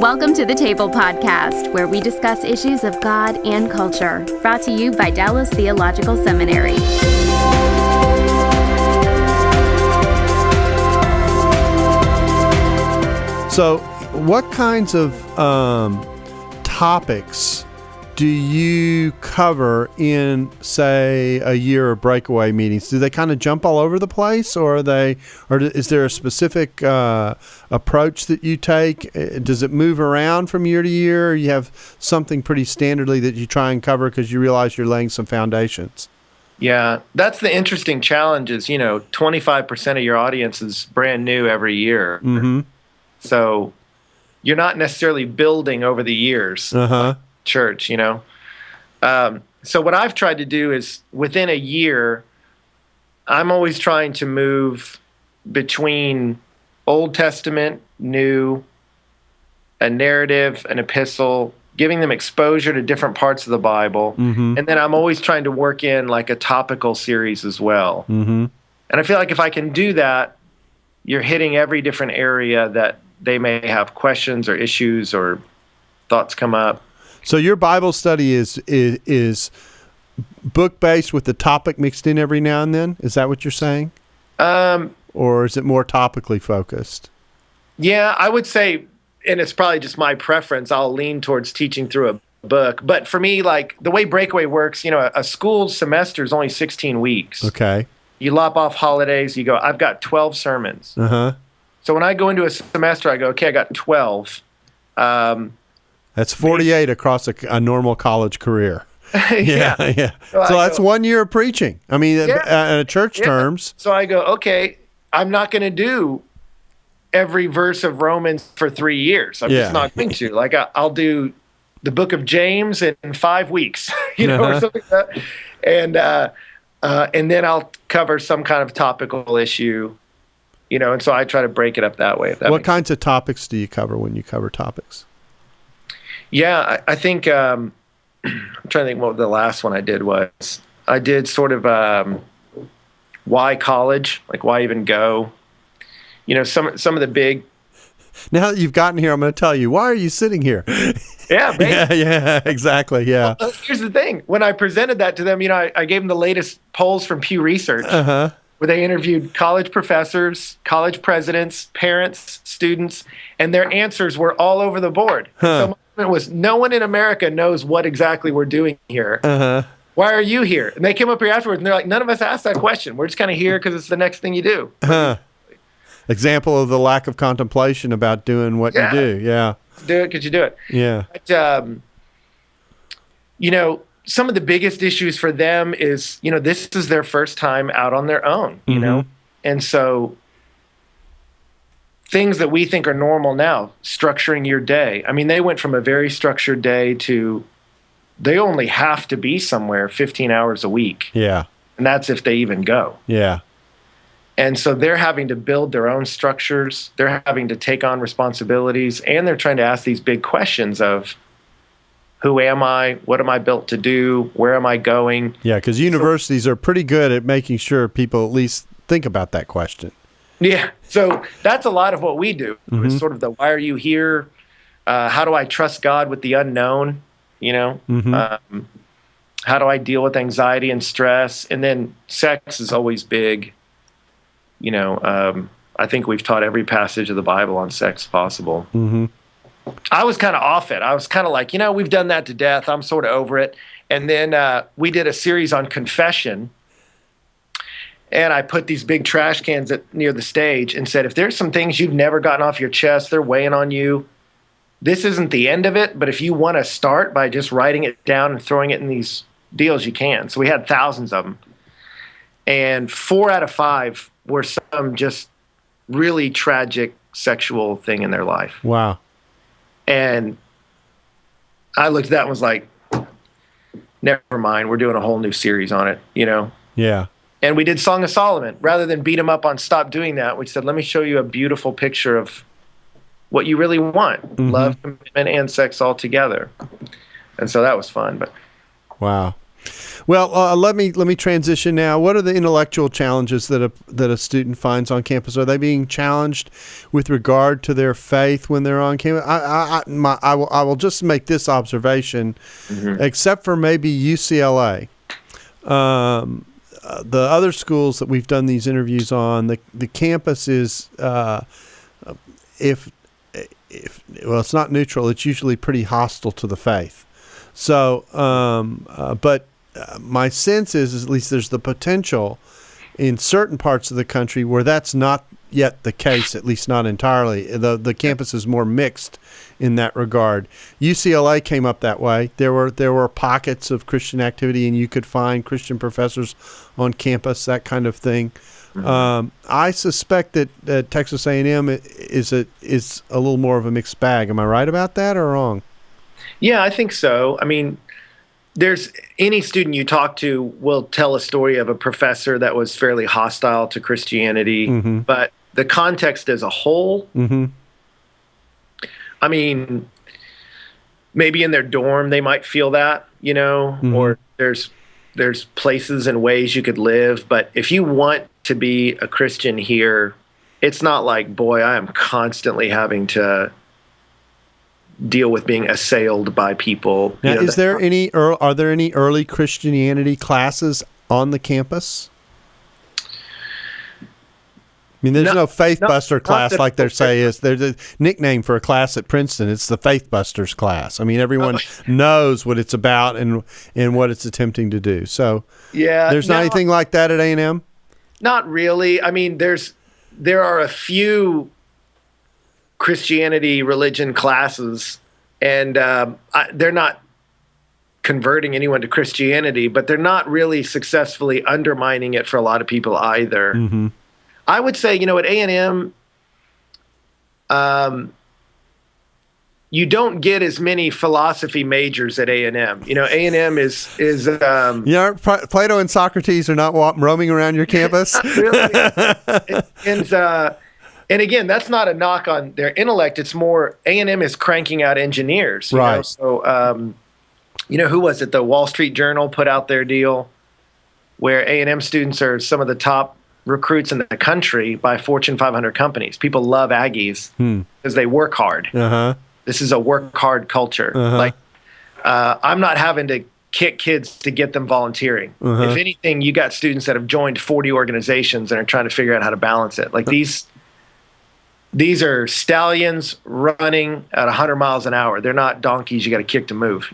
Welcome to the Table Podcast, where we discuss issues of God and culture, brought to you by Dallas Theological Seminary. So, what kinds of topics do you cover in, say, a year of Breakaway meetings? Do they kind of jump all over the place, or is there a specific approach that you take? Does it move around from year to year, or you have something pretty standardly that you try and cover because you realize you're laying some foundations? Yeah, that's the interesting challenge is, 25% of your audience is brand new every year. Mm-hmm. So you're not necessarily building over the years. Uh-huh. Church, so what I've tried to do is within a year, I'm always trying to move between Old Testament, New, a narrative, an epistle, giving them exposure to different parts of the Bible. Mm-hmm. And then I'm always trying to work in like a topical series as well. Mm-hmm. And I feel like if I can do that, you're hitting every different area that they may have questions or issues or thoughts come up. So your Bible study is book-based with the topic mixed in every now and then? Is that what you're saying? Or is it more topically focused? Yeah, I would say, and it's probably just my preference, I'll lean towards teaching through a book. But for me, like the way Breakaway works, a school semester is only 16 weeks. Okay. You lop off holidays, you go, I've got 12 sermons. Uh-huh. So when I go into a semester, I go, okay, I got 12. That's 48 across a normal college career. Yeah. So that's 1 year of preaching. I mean, in church terms. So I go, okay, I'm not going to do every verse of Romans for 3 years. I'm just not going to. Like, I'll do the book of James in 5 weeks, or something like that. And then I'll cover some kind of topical issue, and so I try to break it up that way. What kinds of topics do you cover when you cover topics? Yeah, I think I'm trying to think what the last one I did was. I did sort of why college, like why even go. Some of the big. Now that you've gotten here, I'm going to tell you, why are you sitting here? Yeah, yeah, exactly, yeah. Well, here's the thing. When I presented that to them, I gave them the latest polls from Pew Research, uh-huh. where they interviewed college professors, college presidents, parents, students, and their answers were all over the board. Huh. So was no one in America knows what exactly we're doing here. Uh-huh. Why are you here? And they came up here afterwards and they're like, none of us asked that question. We're just kind of here because it's the next thing you do. Huh. Example of the lack of contemplation about doing what you do. Yeah. Do it because you do it. Yeah. But, some of the biggest issues for them is, this is their first time out on their own, And so things that we think are normal now, structuring your day. I mean, they went from a very structured day to they only have to be somewhere 15 hours a week. Yeah. And that's if they even go. Yeah. And so they're having to build their own structures. They're having to take on responsibilities. And they're trying to ask these big questions of, who am I? What am I built to do? Where am I going? Yeah, because universities are pretty good at making sure people at least think about that question. Yeah, so that's a lot of what we do. Mm-hmm. It's sort of the why are you here? How do I trust God with the unknown? Mm-hmm. How do I deal with anxiety and stress? And then sex is always big. I think we've taught every passage of the Bible on sex possible. Mm-hmm. I was kind of off it. I was kind of like, we've done that to death. I'm sort of over it. And then we did a series on confession. And I put these big trash cans near the stage and said, if there's some things you've never gotten off your chest, they're weighing on you, this isn't the end of it. But if you want to start by just writing it down and throwing it in these deals, you can. So we had thousands of them. And 4 out of 5 were some just really tragic sexual thing in their life. Wow. And I looked at that and was like, never mind. We're doing a whole new series on it, Yeah. And we did Song of Solomon. Rather than beat him up on stop doing that, we said, let me show you a beautiful picture of what you really want. Mm-hmm. Love, commitment, and sex all together. And so that was fun. But wow. Well, let me transition now. What are the intellectual challenges that a student finds on campus? Are they being challenged with regard to their faith when they're on campus? I will just make this observation, except for maybe UCLA. The other schools that we've done these interviews on, the campus is if it's not neutral, it's usually pretty hostile to the faith. So, but my sense is at least there's the potential in certain parts of the country where that's not yet the case, at least not entirely. The campus is more mixed in that regard. UCLA came up that way. There were pockets of Christian activity, and you could find Christian professors on campus, that kind of thing. I suspect that Texas A&M is a little more of a mixed bag. Am I right about that or wrong? Yeah, I think so. I mean, there's any student you talk to will tell a story of a professor that was fairly hostile to Christianity, but the context as a whole, I mean, maybe in their dorm they might feel that, or there's places and ways you could live, but if you want to be a Christian here, it's not like, boy, I am constantly having to deal with being assailed by people. Now, are there any early Christianity classes on the campus? I mean, there's no Faith Buster class like there's a nickname for a class at Princeton. It's the Faith Busters class. I mean, everyone knows what it's about and what it's attempting to do. So there's not anything like that at A&M? Not really. I mean, there are a few Christianity religion classes, and they're not converting anyone to Christianity, but they're not really successfully undermining it for a lot of people either. I would say, at A&M, you don't get as many philosophy majors at A&M. A&M is Plato and Socrates are not roaming around your campus. Really. And again, that's not a knock on their intellect. It's more A&M is cranking out engineers. Right. So, who was it? The Wall Street Journal put out their deal where A&M students are some of the top recruits in the country by Fortune 500 companies. People love Aggies because they work hard. This is a work hard culture. I'm not having to kick kids to get them volunteering. If anything, you got students that have joined 40 organizations and are trying to figure out how to balance it. Like these are stallions running at 100 miles an hour. They're not donkeys you got to kick to move,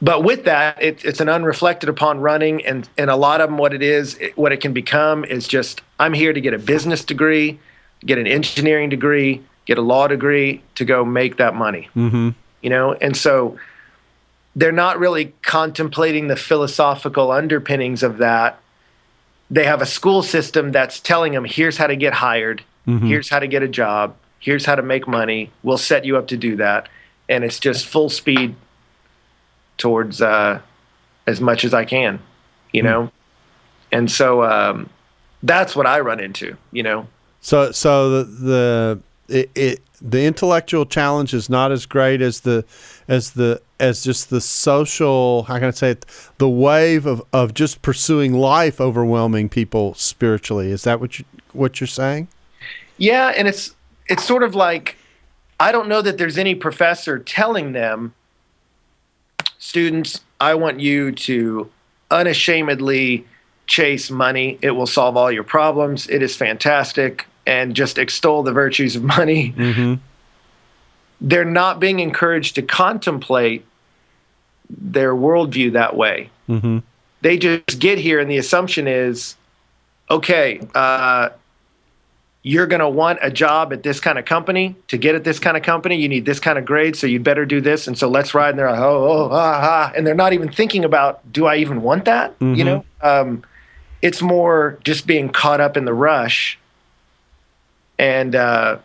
But with that, it's an unreflected upon running, and a lot of them, what it can become is just, I'm here to get a business degree, get an engineering degree, get a law degree to go make that money, And so they're not really contemplating the philosophical underpinnings of that. They have a school system that's telling them, here's how to get hired, here's how to get a job, here's how to make money, we'll set you up to do that. And it's just full speed towards as much as I can, And so that's what I run into, So the intellectual challenge is not as great as just the social, how can I say it, the wave of just pursuing life overwhelming people spiritually. Is that what you're saying? Yeah, and it's sort of like, I don't know that there's any professor telling them, students, I want you to unashamedly chase money. It will solve all your problems. It is fantastic. And just extol the virtues of money. They're not being encouraged to contemplate their worldview that way. They just get here, and the assumption is, okay, you're going to want a job at this kind of company. To get at this kind of company, you need this kind of grade, so you'd better do this. And so let's ride. And they're like, and they're not even thinking about, do I even want that? It's more just being caught up in the rush. And, so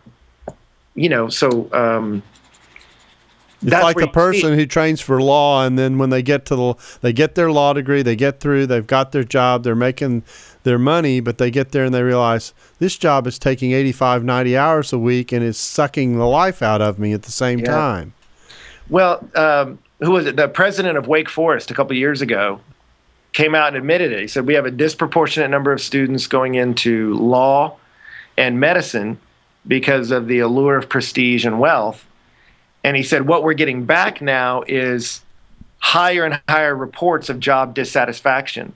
it's like the person who trains for law, and then when they get their law degree, they get through, they've got their job, they're making their money, but they get there and they realize this job is taking 85, 90 hours a week and is sucking the life out of me at the same time. Well, who was it? The president of Wake Forest a couple of years ago came out and admitted it. He said, we have a disproportionate number of students going into law and medicine because of the allure of prestige and wealth. And he said, what we're getting back now is higher and higher reports of job dissatisfaction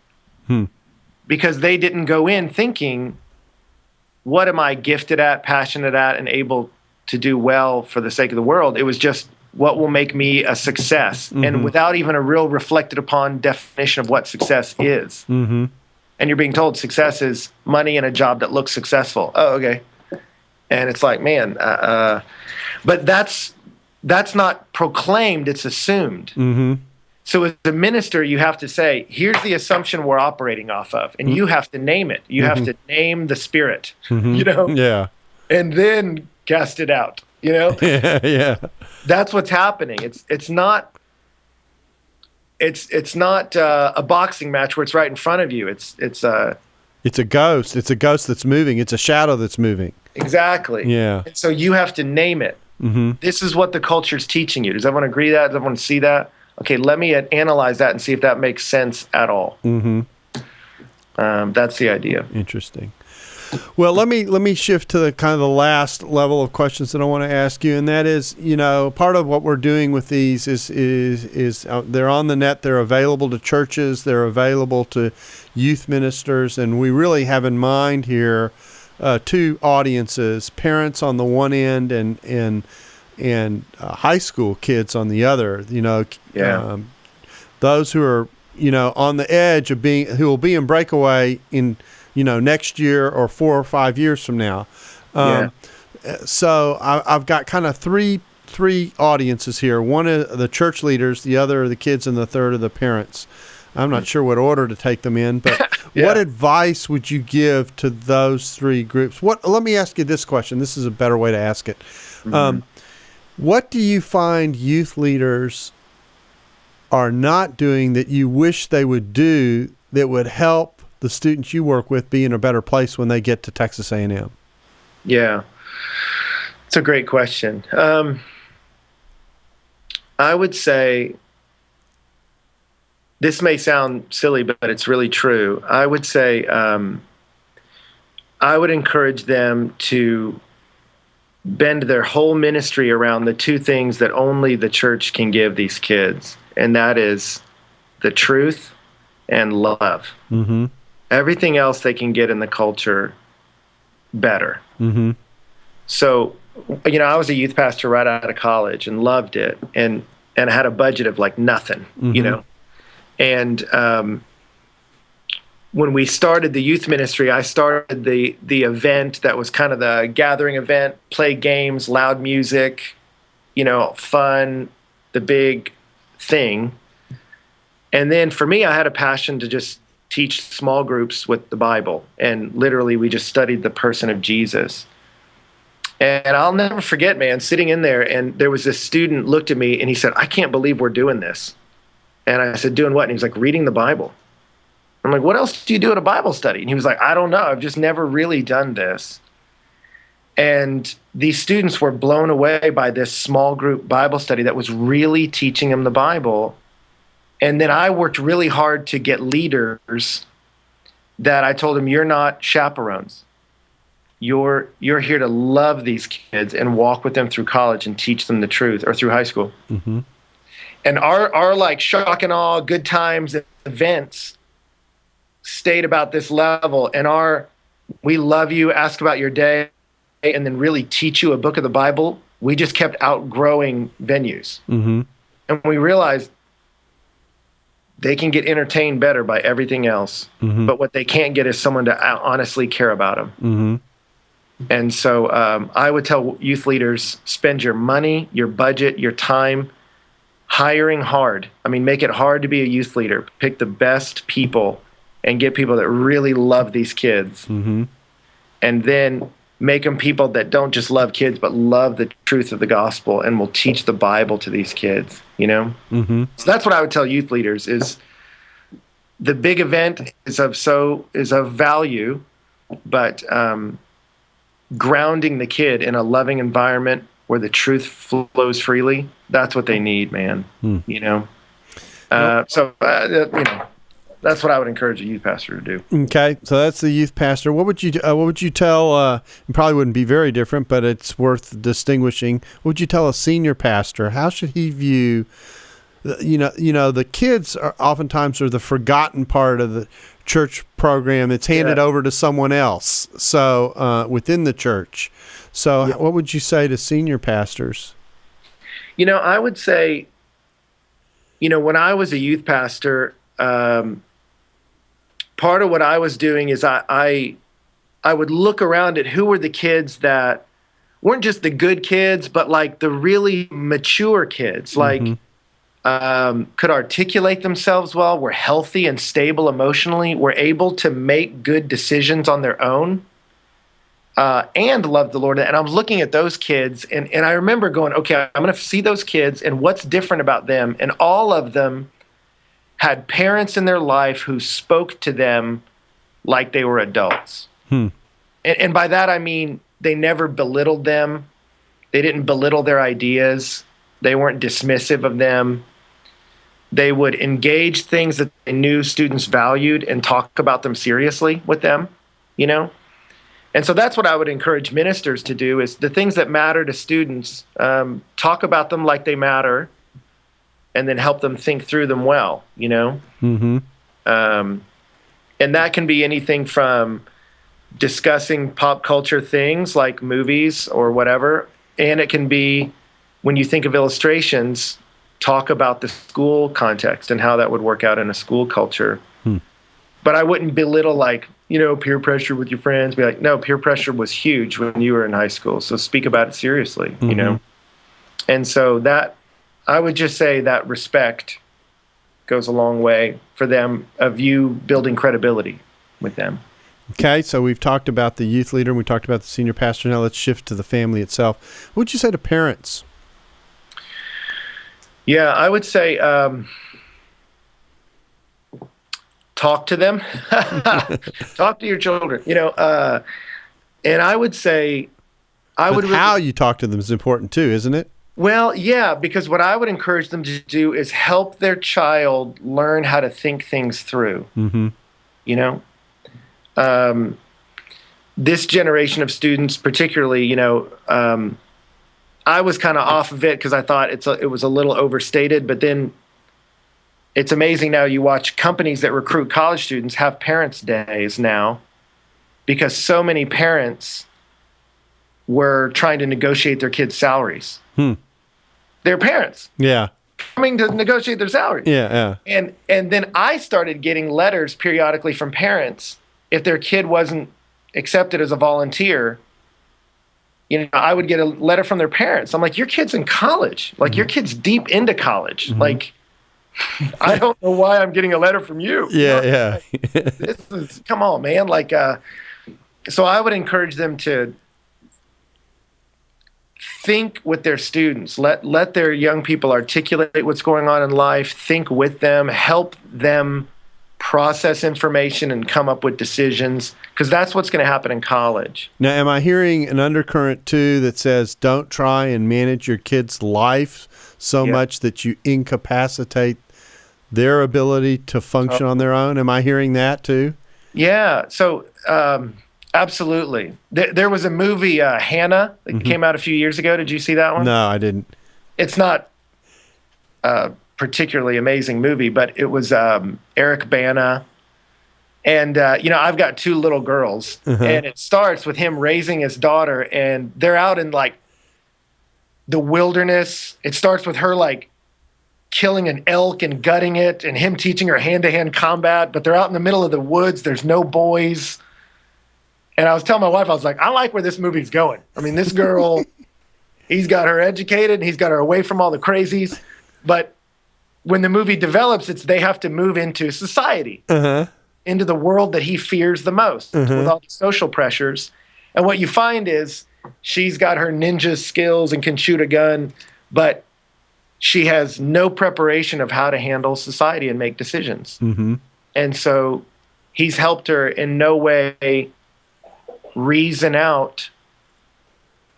because they didn't go in thinking, what am I gifted at, passionate at, and able to do well for the sake of the world? It was just, what will make me a success? And without even a real reflected upon definition of what success is. And you're being told success is money and a job that looks successful. Oh, okay. And it's like, man, but that's not proclaimed, it's assumed. So as a minister, you have to say, here's the assumption we're operating off of. And you have to name it. You have to name the spirit, you know? Yeah. And then cast it out, you know? Yeah. That's what's happening. It's not a boxing match where it's right in front of you. It's a ghost. It's a ghost that's moving. It's a shadow that's moving. Exactly. Yeah. And so you have to name it. This is what the culture's teaching you. Does everyone agree that? Does everyone see that? Okay, let me analyze that and see if that makes sense at all. That's the idea. Interesting. Well, let me shift to the kind of the last level of questions that I want to ask you, and that is, you know, part of what we're doing with these is they're on the net, they're available to churches, they're available to youth ministers, and we really have in mind here two audiences: parents on the one end and high school kids on the other. You know, those who are, you know, on the edge of who will be in Breakaway in, you know, next year or 4 or 5 years from now. So I've got kind of three audiences here. One is the church leaders, the other are the kids, and the third are the parents. I'm not sure what order to take them in, but what advice would you give to those three groups? Let me ask you this question. This is a better way to ask it. What do you find youth leaders are not doing that you wish they would do that would help the students you work with be in a better place when they get to Texas A&M? Yeah, it's a great question. I would say, this may sound silly, but it's really true. I would say I would encourage them to bend their whole ministry around the two things that only the church can give these kids, and that is the truth and love. Everything else they can get in the culture better. So, you know, I was a youth pastor right out of college and loved it, and I had a budget of like nothing, you know. And when we started the youth ministry, I started the event that was kind of the gathering event, play games, loud music, you know, fun, the big thing. And then for me, I had a passion to just teach small groups with the Bible. And literally, we just studied the person of Jesus. And I'll never forget, man, sitting in there, and there was this student looked at me and he said, I can't believe we're doing this. And I said, doing what? And he was like, reading the Bible. I'm like, what else do you do at a Bible study? And he was like, I don't know. I've just never really done this. And these students were blown away by this small group Bible study that was really teaching them the Bible. And then I worked really hard to get leaders that I told them, you're not chaperones. You're here to love these kids and walk with them through college and teach them the truth, or through high school. And our like shock and awe, good times events stayed about this level, and we love you, ask about your day, and then really teach you a book of the Bible. We just kept outgrowing venues. And we realized they can get entertained better by everything else, but what they can't get is someone to honestly care about them. And so I would tell youth leaders, spend your money, your budget, your time hiring hard. I mean, make it hard to be a youth leader. Pick the best people and get people that really love these kids. And then make them people that don't just love kids, but love the truth of the gospel and will teach the Bible to these kids, you know? So that's what I would tell youth leaders is the big event is of value, but grounding the kid in a loving environment where the truth flows freely. That's what they need, man. You know? That's what I would encourage a youth pastor to do. Okay, so that's the youth pastor. What would you tell? It probably wouldn't be very different, but it's worth distinguishing. What would you tell a senior pastor? How should he view? The kids are oftentimes the forgotten part of the church program. It's handed over to someone else. So within the church. So what would you say to senior pastors? I would say, when I was a youth pastor, part of what I was doing is I would look around at who were the kids that weren't just the good kids, but like the really mature kids, like could articulate themselves well, were healthy and stable emotionally, were able to make good decisions on their own, and loved the Lord. And I was looking at those kids, and I remember going, okay, I'm going to see those kids and what's different about them. And all of them had parents in their life who spoke to them like they were adults. And by that, I mean, they never belittled them. They didn't belittle their ideas. They weren't dismissive of them. They would engage things that they knew students valued and talk about them seriously with them, And so that's what I would encourage ministers to do, is the things that matter to students, talk about them like they matter, and then help them think through them well, And that can be anything from discussing pop culture things like movies or whatever. And it can be, when you think of illustrations, talk about the school context and how that would work out in a school culture. But I wouldn't belittle peer pressure with your friends. Be like, no, peer pressure was huge when you were in high school. So speak about it seriously, And so that, I would just say that respect goes a long way for them, of you building credibility with them. Okay, so we've talked about the youth leader and we talked about the senior pastor. Now let's shift to the family itself. What would you say to parents? Yeah, I would say talk to them. Talk to your children, and I would say how you talk to them is important too, isn't it? Well, yeah, because what I would encourage them to do is help their child learn how to think things through. This generation of students, particularly, I was kind of off of it because I thought it was a little overstated. But then it's amazing now, you watch companies that recruit college students have parents' days now, because so many parents were trying to negotiate their kids' salaries. Their parents. Yeah. Coming to negotiate their salary. Yeah. And then I started getting letters periodically from parents if their kid wasn't accepted as a volunteer. I would get a letter from their parents. I'm like, your kid's in college. Like, your kid's deep into college. Like, I don't know why I'm getting a letter from you. Yeah. This is, come on, man. Like, so I would encourage them to think with their students. Let their young people articulate what's going on in life. Think with them. Help them process information and come up with decisions, because that's what's going to happen in college. Now, am I hearing an undercurrent too that says don't try and manage your kid's life so much that you incapacitate their ability to function on their own? Am I hearing that too? Yeah. So absolutely. There was a movie, Hannah, that came out a few years ago. Did you see that one? No, I didn't. It's not a particularly amazing movie, but it was Eric Bana. And, I've got two little girls, and it starts with him raising his daughter, and they're out in like the wilderness. It starts with her like killing an elk and gutting it, and him teaching her hand-to-hand combat, but they're out in the middle of the woods. There's no boys. And I was telling my wife, I was like, I like where this movie's going. I mean, this girl, he's got her educated, and he's got her away from all the crazies. But when the movie develops, they have to move into society, into the world that he fears the most, with all the social pressures. And what you find is she's got her ninja skills and can shoot a gun, but she has no preparation of how to handle society and make decisions. And so he's helped her in no way reason out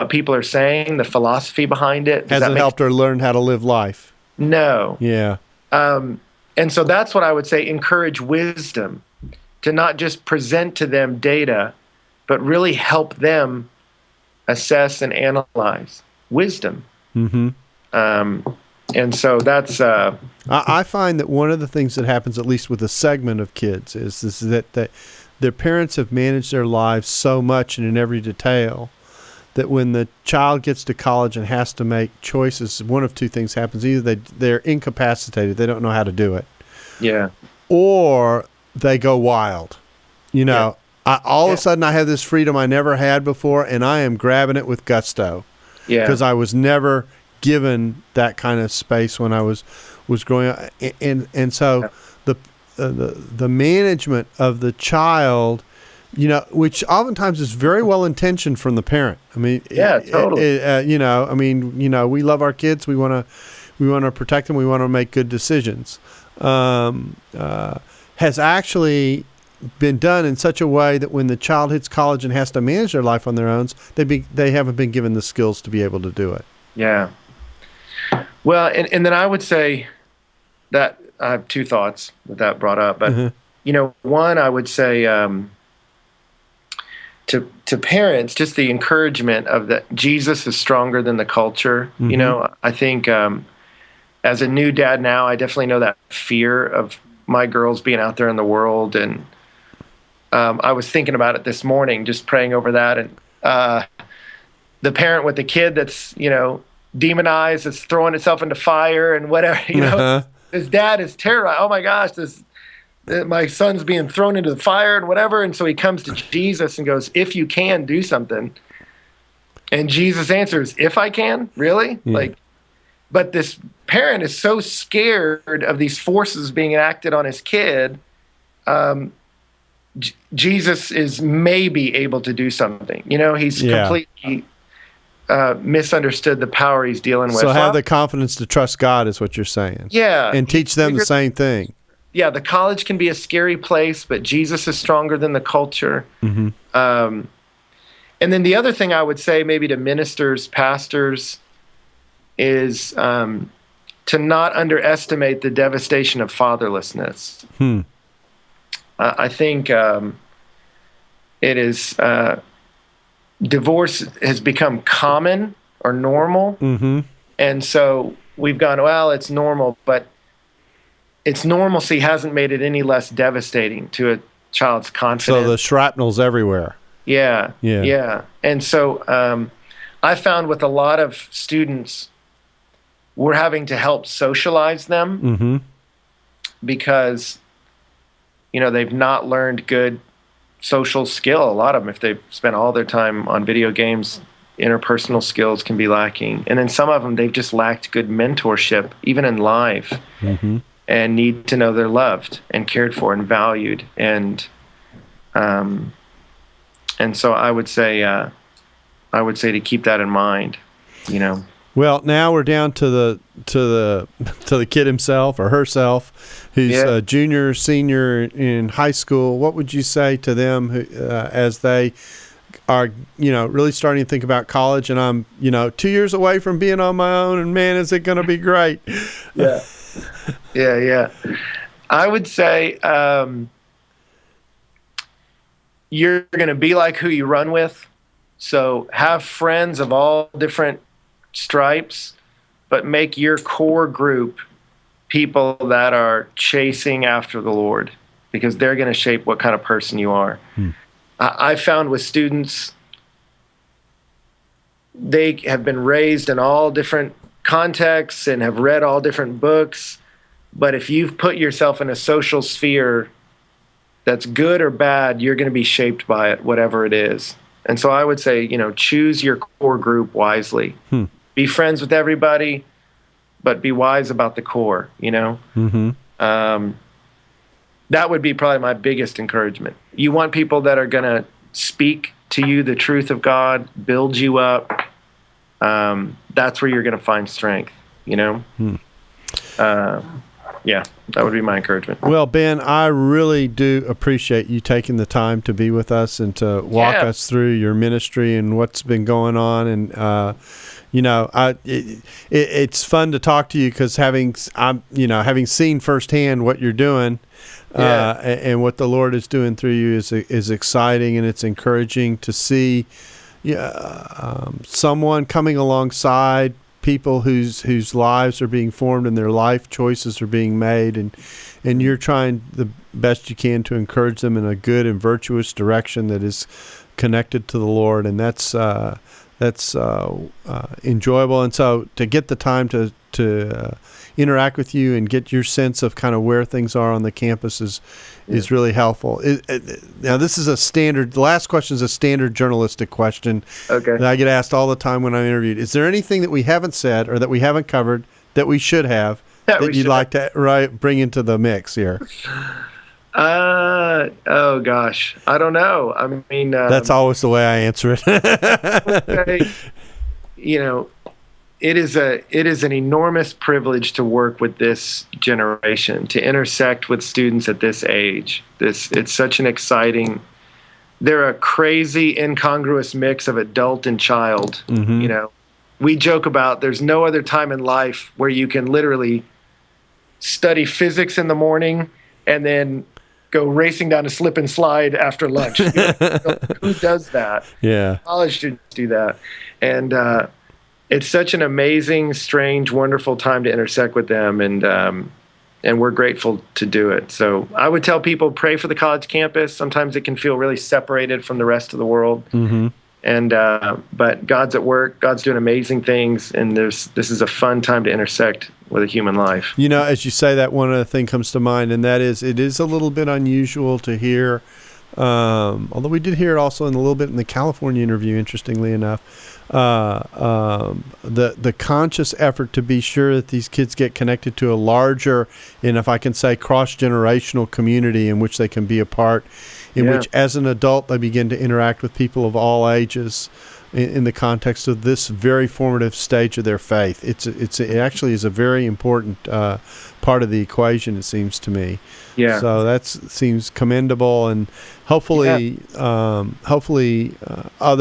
people are saying, the philosophy behind it. Hasn't helped her learn how to live life. No. Yeah. And so that's what I would say, encourage wisdom, to not just present to them data, but really help them assess and analyze wisdom. Mm-hmm. And so that's... I find that one of the things that happens, at least with a segment of kids, is that their parents have managed their lives so much and in every detail that when the child gets to college and has to make choices, one of two things happens. Either they're incapacitated, they don't know how to do it. Yeah. Or they go wild. You know, all of a sudden I have this freedom I never had before, and I am grabbing it with gusto. Yeah. Because I was never given that kind of space when I was growing up. And so the management of the child, you know, which oftentimes is very well intentioned from the parent. I mean, totally. You know, I mean, you know, we love our kids. We want to protect them. We want to make good decisions. Has actually been done in such a way that when the child hits college and has to manage their life on their own, they haven't been given the skills to be able to do it. Yeah. Well, and then I would say that I have two thoughts that brought up, but you know, one, I would say to parents, just the encouragement of that Jesus is stronger than the culture. You know, I think as a new dad now, I definitely know that fear of my girls being out there in the world, and I was thinking about it this morning, just praying over that, and the parent with the kid that's, you know, demonized, that's throwing itself into fire and whatever, you know, his dad is terrorized. Oh my gosh, my son's being thrown into the fire and whatever. And so he comes to Jesus and goes, if you can, do something. And Jesus answers, if I can, really? Yeah. Like, but this parent is so scared of these forces being enacted on his kid. Jesus is maybe able to do something. You know, he's completely misunderstood the power he's dealing with. So have the confidence to trust God is what you're saying. Yeah. And teach them the same thing. Yeah, the college can be a scary place, but Jesus is stronger than the culture. And then the other thing I would say maybe to ministers, pastors, is to not underestimate the devastation of fatherlessness. I think it is... divorce has become common or normal. And so we've gone, well, it's normal, but its normalcy hasn't made it any less devastating to a child's confidence. So the shrapnel's everywhere. Yeah. And so I found with a lot of students, we're having to help socialize them because, you know, they've not learned good social skill. A lot of them, if they've spent all their time on video games, interpersonal skills can be lacking. And then some of them, they've just lacked good mentorship, even in life, and need to know they're loved and cared for and valued. And so I would say to keep that in mind, you know. Well, now we're down to the kid himself or herself, who's a junior, senior in high school. What would you say to them as they are, you know, really starting to think about college? And I'm, you know, 2 years away from being on my own, and man, is it going to be great? Yeah. I would say you're going to be like who you run with. So have friends of all different stripes, but make your core group people that are chasing after the Lord, because they're going to shape what kind of person you are. I found with students, they have been raised in all different contexts and have read all different books, but if you've put yourself in a social sphere that's good or bad, you're going to be shaped by it, whatever it is. And so I would say, you know, choose your core group wisely. Be friends with everybody, but be wise about the core, you know? That would be probably my biggest encouragement. You want people that are going to speak to you the truth of God, build you up. That's where you're going to find strength, you know? yeah, that would be my encouragement. Well, Ben, I really do appreciate you taking the time to be with us and to walk us through your ministry and what's been going on. And it's fun to talk to you because having seen firsthand what you're doing. And what the Lord is doing through you is exciting, and it's encouraging to see someone coming alongside people whose lives are being formed and their life choices are being made, and you're trying the best you can to encourage them in a good and virtuous direction that is connected to the Lord, and that's enjoyable. And so to get the time to interact with you and get your sense of kind of where things are on the campus is really helpful. Now, this is the last question is a standard journalistic question that I get asked all the time when I'm interviewed. Is there anything that we haven't said or that we haven't covered that we should have that you'd like to bring into the mix here? Oh gosh, I don't know. I mean, that's always the way I answer it. It is an enormous privilege to work with this generation, to intersect with students at this age. It's such an exciting. They're a crazy, incongruous mix of adult and child. Mm-hmm. We joke about there's no other time in life where you can literally study physics in the morning and then go racing down a slip and slide after lunch. Who does that? Yeah, college students do that, and it's such an amazing, strange, wonderful time to intersect with them, and we're grateful to do it. So I would tell people, pray for the college campus. Sometimes it can feel really separated from the rest of the world. Mm-hmm. And but God's at work. God's doing amazing things, and this is a fun time to intersect with a human life. As you say that, one other thing comes to mind, and that is it is a little bit unusual to hear, although we did hear it also a little bit in the California interview, interestingly enough, the conscious effort to be sure that these kids get connected to a larger, and if I can say, cross-generational community in which they can be a part, in which as an adult they begin to interact with people of all ages in the context of this very formative stage of their faith. It actually is a very important part of the equation, it seems to me. Yeah. So that seems commendable, and hopefully other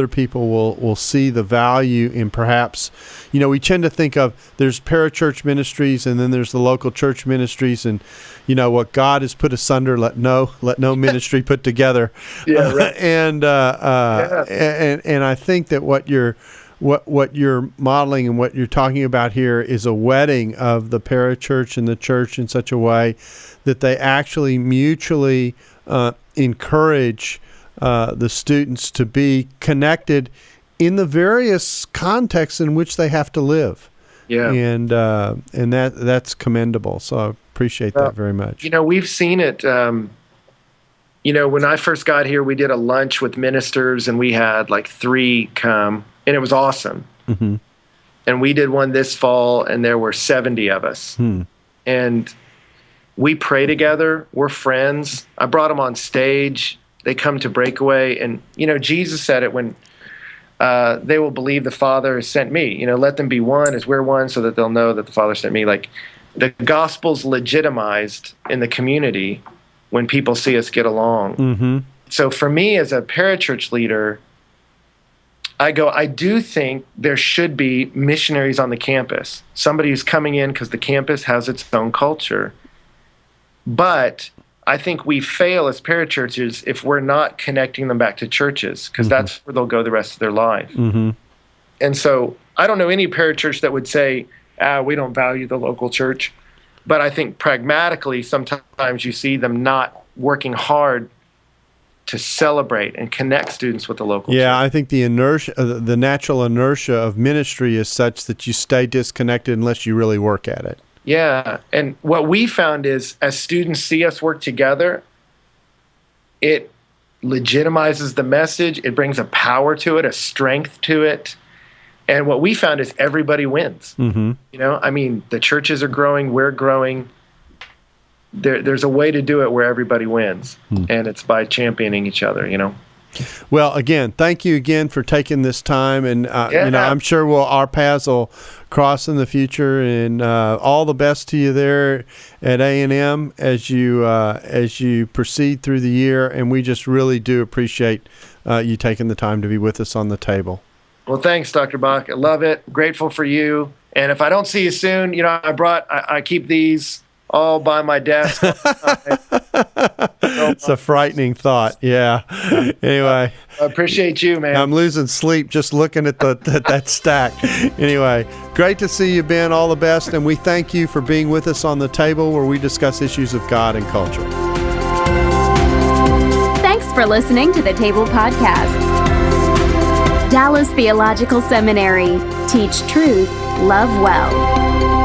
people will see the value in perhaps, we tend to think of there's parachurch ministries and then there's the local church ministries, and what God has put asunder, let no ministry put together. Yeah, right. And I think that what you're modeling and what you're talking about here is a wedding of the parachurch and the church in such a way that they actually mutually encourage the students to be connected in the various contexts in which they have to live. Yeah, and that's commendable. So I appreciate that very much. We've seen it. When I first got here, we did a lunch with ministers, and we had like 3 come. And it was awesome. Mm-hmm. And we did one this fall, and there were 70 of us. And we pray together. We're friends. I brought them on stage. They come to Breakaway. And, Jesus said it when they will believe the Father has sent me. Let them be one as we're one, so that they'll know that the Father sent me. Like, the gospel's legitimized in the community when people see us get along. Mm-hmm. So for me as a parachurch leader, I do think there should be missionaries on the campus, somebody who's coming in because the campus has its own culture. But I think we fail as parachurches if we're not connecting them back to churches, because that's where they'll go the rest of their life. Mm-hmm. And so I don't know any parachurch that would say, we don't value the local church. But I think pragmatically, sometimes you see them not working hard to celebrate and connect students with the local church. I think the inertia, the natural inertia of ministry is such that you stay disconnected unless you really work at it. Yeah, and what we found is as students see us work together, it legitimizes the message, it brings a power to it, a strength to it, and what we found is everybody wins. Mm-hmm. The churches are growing, we're growing. There's a way to do it where everybody wins, and it's by championing each other, Well, again, thank you again for taking this time, and I'm sure our paths will cross in the future. And all the best to you there at A&M as you proceed through the year. And we just really do appreciate you taking the time to be with us on the table. Well, thanks, Dr. Bock. I love it. Grateful for you. And if I don't see you soon, I keep these all by my desk. It's a frightening thought. Yeah. Anyway, I appreciate you, man. I'm losing sleep just looking at that stack. Anyway, great to see you, Ben. All the best. And we thank you for being with us on the table where we discuss issues of God and culture. Thanks for listening to the Table Podcast. Dallas Theological Seminary. Teach truth, love well.